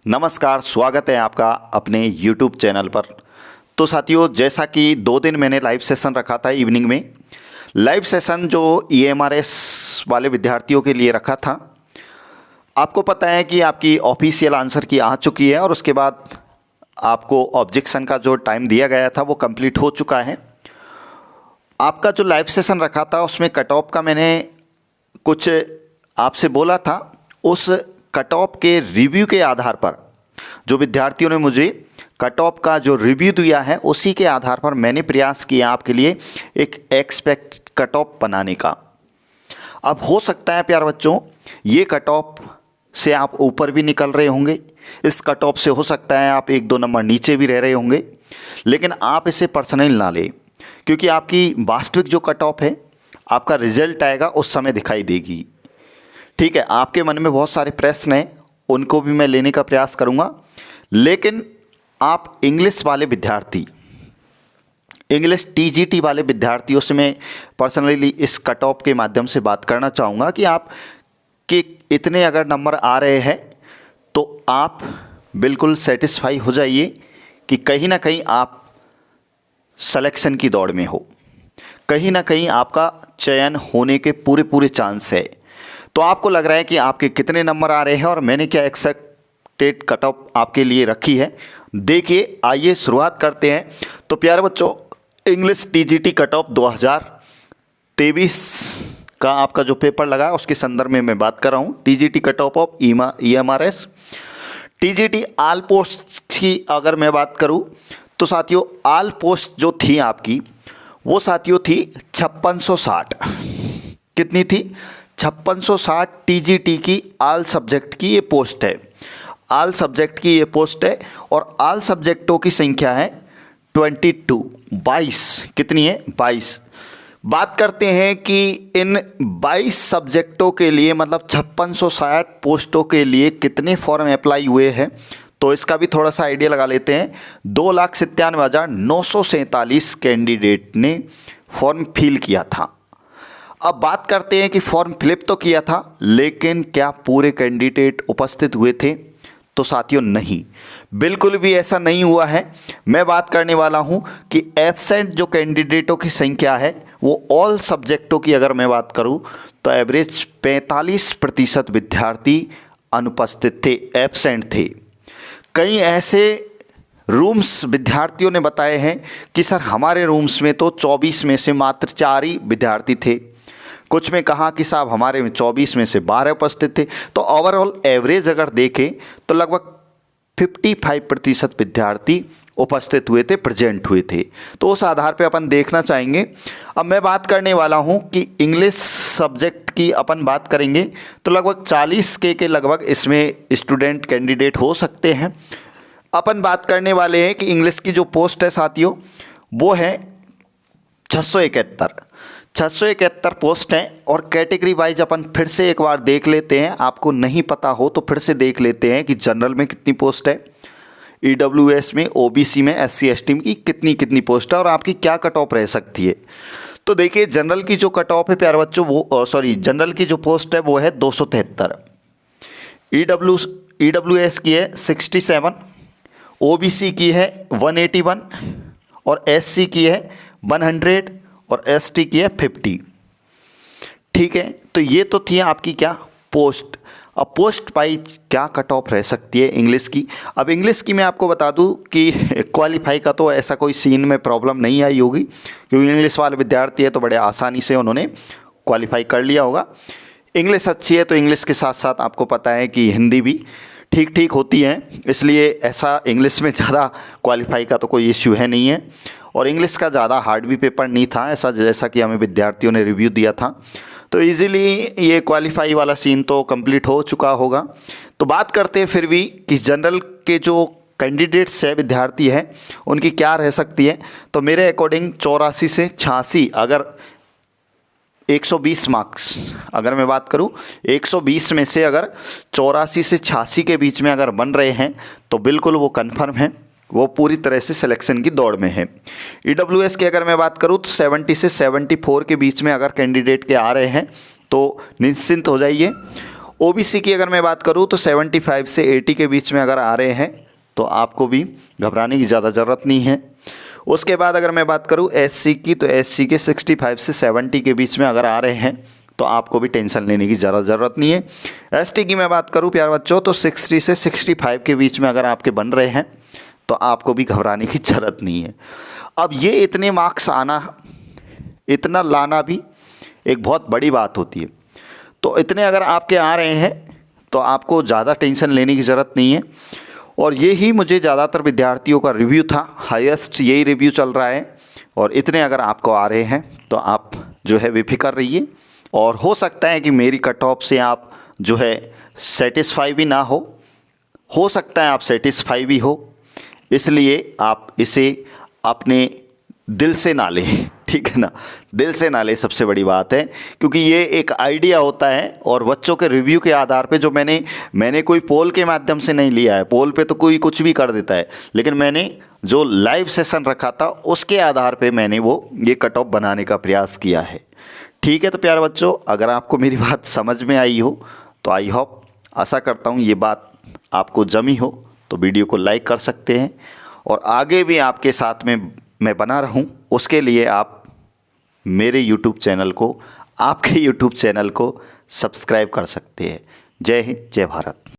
नमस्कार, स्वागत है आपका अपने YouTube चैनल पर। तो साथियों, जैसा कि 2 दिन मैंने लाइव सेशन रखा था इवनिंग में, लाइव सेशन जो EMRS वाले विद्यार्थियों के लिए रखा था, आपको पता है कि आपकी ऑफिशियल आंसर की आ चुकी है और उसके बाद आपको ऑब्जेक्शन का जो टाइम दिया गया था वो कंप्लीट हो चुका है। आपका जो लाइव सेशन रखा था उसमें कट ऑफ का मैंने कुछ आपसे बोला था। उस कट ऑफ के रिव्यू के आधार पर जो विद्यार्थियों ने मुझे कट ऑफ का जो रिव्यू दिया है उसी के आधार पर मैंने प्रयास किया आपके लिए एक एक्सपेक्ट कट ऑफ बनाने का। अब हो सकता है प्यारे बच्चों, ये कट ऑफ से आप ऊपर भी निकल रहे होंगे, इस कट ऑफ से हो सकता है आप 1-2 नंबर नीचे भी रह रहे होंगे, लेकिन आप इसे पर्सनल ना लें, क्योंकि आपकी वास्तविक जो कट ऑफ है, आपका रिजल्ट आएगा उस समय दिखाई देगी। ठीक है, आपके मन में बहुत सारे प्रश्न हैं, उनको भी मैं लेने का प्रयास करूंगा, लेकिन आप इंग्लिश वाले विद्यार्थी, इंग्लिश TGT वाले विद्यार्थियों से मैं पर्सनली इस कट ऑफ के माध्यम से बात करना चाहूँगा कि आप के इतने अगर नंबर आ रहे हैं तो आप बिल्कुल सेटिस्फाई हो जाइए कि कहीं ना कहीं आप सिलेक्शन की दौड़ में हो, कहीं ना कहीं आपका चयन होने के पूरे चांस है। तो आपको लग रहा है कि आपके कितने नंबर आ रहे हैं और मैंने क्या एक्सपेक्टेड कट ऑफ आपके लिए रखी है। देखिए, आइए शुरुआत करते हैं। तो प्यारे बच्चों, इंग्लिश TGT कट ऑफ 2023 का आपका जो पेपर लगा है उसके संदर्भ में मैं बात कर रहा हूँ। TGT cut off EMRS TGT all post की अगर मैं बात करूँ तो साथियों, ऑल पोस्ट जो थी आपकी वो साथियों थी 5660। कितनी थी? 5660 TGT की ऑल सब्जेक्ट की ये पोस्ट है। ऑल सब्जेक्ट की ये पोस्ट है और ऑल सब्जेक्टों की संख्या है 22। कितनी है? 22। बात करते हैं कि इन 22 सब्जेक्टों के लिए मतलब 5660 पोस्टों के लिए कितने फॉर्म अप्लाई हुए हैं, तो इसका भी थोड़ा सा आइडिया लगा लेते हैं। 2,97,947 कैंडिडेट ने फॉर्म फिल किया था। अब बात करते हैं कि फॉर्म फिलअप तो किया था, लेकिन क्या पूरे कैंडिडेट उपस्थित हुए थे? तो साथियों नहीं, बिल्कुल भी ऐसा नहीं हुआ है। मैं बात करने वाला हूं कि एब्सेंट जो कैंडिडेटों की संख्या है वो ऑल सब्जेक्टों की अगर मैं बात करूं तो एवरेज 45% विद्यार्थी अनुपस्थित थे, एब्सेंट थे। कई ऐसे रूम्स विद्यार्थियों ने बताए हैं कि सर हमारे रूम्स में तो 24 में से मात्र 4 ही विद्यार्थी थे। कुछ में कहा कि साहब हमारे में 24 में से 12 उपस्थित थे। तो ओवरऑल एवरेज अगर देखें तो लगभग 55% विद्यार्थी उपस्थित हुए थे, प्रेजेंट हुए थे। तो उस आधार पे अपन देखना चाहेंगे। अब मैं बात करने वाला हूं कि इंग्लिश सब्जेक्ट की अपन बात करेंगे तो लगभग 40 के लगभग इसमें स्टूडेंट कैंडिडेट हो सकते हैं। अपन बात करने वाले हैं कि इंग्लिश की जो पोस्ट है साथियों वो है 671 पोस्ट हैं। और कैटेगरी वाइज अपन फिर से एक बार देख लेते हैं, आपको नहीं पता हो तो फिर से देख लेते हैं कि जनरल में कितनी पोस्ट है, EWS में, OBC में, SC ST की कितनी पोस्ट है और आपकी क्या कट ऑफ रह सकती है। तो देखिए, जनरल की जो कट ऑफ है प्यारे बच्चों वो जनरल की जो पोस्ट है वो है 273, EWS की है 67, OBC की है 181 और SC की है 100 और ST की है 50। ठीक है, तो ये तो थी आपकी क्या पोस्ट। अब पोस्ट पाई क्या कट ऑफ रह सकती है इंग्लिश की। अब इंग्लिश की मैं आपको बता दूं कि क्वालिफाई का तो ऐसा कोई सीन में प्रॉब्लम नहीं आई होगी, क्योंकि इंग्लिश वाले विद्यार्थी है तो बड़े आसानी से उन्होंने क्वालिफाई कर लिया होगा। इंग्लिश अच्छी है तो इंग्लिश के साथ साथ आपको पता है कि हिंदी भी ठीक होती है, इसलिए ऐसा इंग्लिश में ज़्यादा क्वालिफाई का तो कोई इश्यू है नहीं है। और इंग्लिश का ज़्यादा हार्ड भी पेपर नहीं था ऐसा, जैसा कि हमें विद्यार्थियों ने रिव्यू दिया था। तो इजीली ये क्वालिफाई वाला सीन तो कंप्लीट हो चुका होगा। तो बात करते हैं फिर भी कि जनरल के जो कैंडिडेट्स है, विद्यार्थी हैं, उनकी क्या रह सकती है। तो मेरे अकॉर्डिंग 84 से 86, अगर 120 मार्क्स अगर मैं बात करूं, 120 में से अगर 84 से 86 के बीच में अगर बन रहे हैं तो बिल्कुल वो कन्फर्म है, वो पूरी तरह से सिलेक्शन की दौड़ में है। EWS की अगर मैं बात करूं तो 70 से 74 के बीच में अगर कैंडिडेट के आ रहे हैं तो निश्चिंत हो जाइए। ओबीसी की अगर मैं बात करूं तो 75 से 80 के बीच में अगर आ रहे हैं तो आपको भी घबराने की ज़्यादा ज़रूरत नहीं है। उसके बाद अगर मैं बात करूं एससी की, तो एससी के 65 से 70 के बीच में अगर आ रहे हैं तो आपको भी टेंशन लेने की ज़्यादा ज़रूरत नहीं है। एसटी की मैं बात करूं प्यारे बच्चों तो 60 से 65 के बीच में अगर आपके बन रहे हैं तो आपको भी घबराने की ज़रूरत नहीं है। अब ये इतने मार्क्स आना, इतना लाना भी एक बहुत बड़ी बात होती है। तो इतने अगर आपके आ रहे हैं तो आपको ज़्यादा टेंशन लेने की ज़रूरत नहीं है। और ये ही मुझे ज़्यादातर विद्यार्थियों का रिव्यू था, हाईएस्ट यही रिव्यू चल रहा है। और इतने अगर आपको आ रहे हैं तो आप जो है बेफिक्र रहिए। और हो सकता है कि मेरी कट ऑफ से आप जो है सेटिस्फाई भी ना हो सकता है आप सेटिस्फाई भी हो, इसलिए आप इसे अपने दिल से ना लें, ठीक है ना, दिल से ना लें, सबसे बड़ी बात है। क्योंकि ये एक आइडिया होता है और बच्चों के रिव्यू के आधार पे जो मैंने कोई पोल के माध्यम से नहीं लिया है, पोल पे तो कोई कुछ भी कर देता है, लेकिन मैंने जो लाइव सेशन रखा था उसके आधार पे मैंने ये कट ऑफ बनाने का प्रयास किया है। ठीक है, तो प्यारे बच्चों, अगर आपको मेरी बात समझ में आई हो तो आई होप, आशा करता हूँ ये बात आपको जमी हो, तो वीडियो को लाइक कर सकते हैं। और आगे भी आपके साथ में मैं बना रहूं, उसके लिए आप मेरे YouTube चैनल को, आपके YouTube चैनल को सब्सक्राइब कर सकते हैं। जय हिंद, जय भारत।